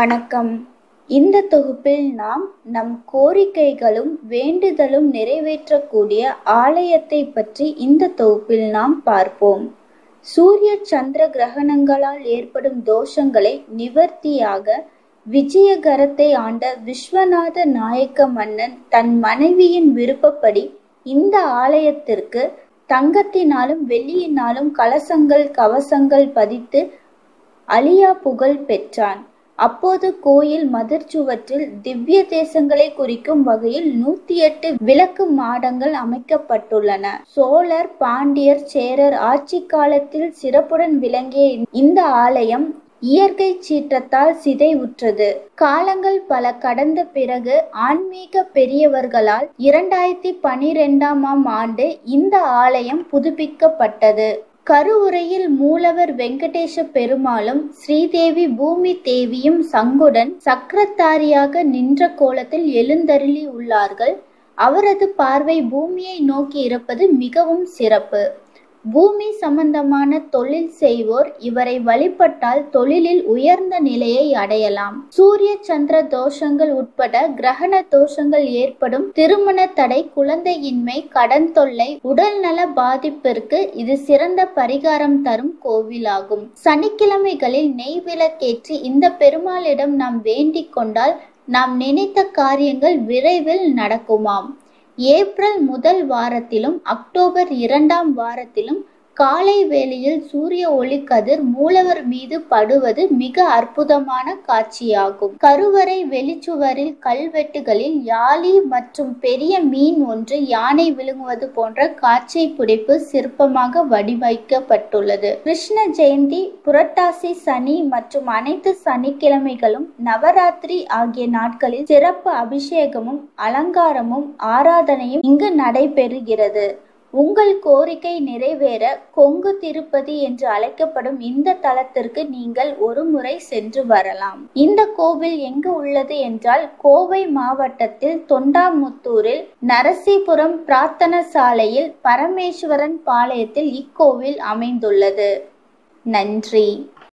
வணக்கம். இந்த தொகுப்பில் நாம் நம் கோரிக்கைகளும் வேண்டுதலும் நிறைவேற்றக்கூடிய ஆலயத்தை பற்றி இந்த தொகுப்பில் நாம் பார்ப்போம். சூரிய சந்திர கிரகணங்களால் ஏற்படும் தோஷங்களை நிவர்த்தியாக விஜயகரத்தை ஆண்ட விஸ்வநாத நாயக்க மன்னன் தன் மனைவியின் விருப்பப்படி இந்த ஆலயத்திற்கு தங்கத்தினாலும் வெள்ளியினாலும் கலசங்கள் கவசங்கள் பதித்து அழியா புகழ் பெற்றான். அப்போது கோயில் மதிர்ச்சுவற்றில் திவ்ய தேசங்களை குறிக்கும் வகையில் 108 விளக்கு மாடங்கள் அமைக்கப்பட்டுள்ளன. சோழர், பாண்டியர், சேரர் ஆட்சி காலத்தில் சிறப்புடன் விளங்கிய இந்த ஆலயம் இயற்கை சீற்றத்தால் சிதைவுற்றது. காலங்கள் பல கடந்த பிறகு ஆன்மீக பெரியவர்களால் 2012ஆம் ஆண்டு இந்த ஆலயம் புதுப்பிக்கப்பட்டது. கருவுரையில் மூலவர் வெங்கடேச பெருமாளும் ஸ்ரீதேவி பூமி தேவியும் சங்குடன் சக்கரத்தாரியாக நின்ற கோலத்தில் எழுந்தருளி உள்ளார்கள். அவரது பார்வை பூமியை நோக்கி இருப்பது மிகவும் சிறப்பு. பூமி சம்பந்தமான தொழில் செய்வோர் இவரை வழிபட்டால் தொழிலில் உயர்ந்த நிலையை அடையலாம். சூரிய சந்திர தோஷங்கள் உட்பட கிரகண தோஷங்கள் ஏற்படும் திருமண தடை, குழந்தையின்மை, கடன் தொல்லை, உடல் நல பாதிப்பிற்கு இது சிறந்த பரிகாரம் தரும் கோவிலாகும். சனிக்கிழமைகளில் நெய் விளக்கேற்றி இந்த பெருமாளிடம் நாம் வேண்டிக் கொண்டால் நாம் நினைத்த காரியங்கள் விரைவில் நடக்குமாம். ஏப்ரல் முதல் வாரத்திலும் அக்டோபர் 2ஆம் வாரத்திலும் காலை வேளையில் சூரிய ஒளி கதிர் மூலவர் மீது படுவது மிக அற்புதமான காட்சியாகும். கருவறை வெளிச்சுவரில் கல்வெட்டுகளில் யாழி மற்றும் பெரிய மீன் ஒன்று யானை விழுங்குவது போன்ற காட்சி புடைப்பு சிற்பமாக வடிவமைக்கப்பட்டுள்ளது. கிருஷ்ண ஜெயந்தி, புரட்டாசி சனி மற்றும் அனைத்து சனிக்கிழமைகளும் நவராத்திரி ஆகிய நாட்களில் சிறப்பு அபிஷேகமும் அலங்காரமும் ஆராதனையும் இங்கு நடைபெறுகிறது. உங்கள் கோரிக்கை நிறைவேற கொங்கு திருப்பதி என்று அழைக்கப்படும் இந்த தலத்திற்கு நீங்கள் ஒரு முறை சென்று வரலாம். இந்த கோவில் எங்கு உள்ளது என்றால் கோவை மாவட்டத்தில் தொண்டாமுத்தூரில் நரசிபுரம் பிரார்த்தன சாலையில் பரமேஸ்வரன் பாளையத்தில் இக்கோவில் அமைந்துள்ளது. நன்றி.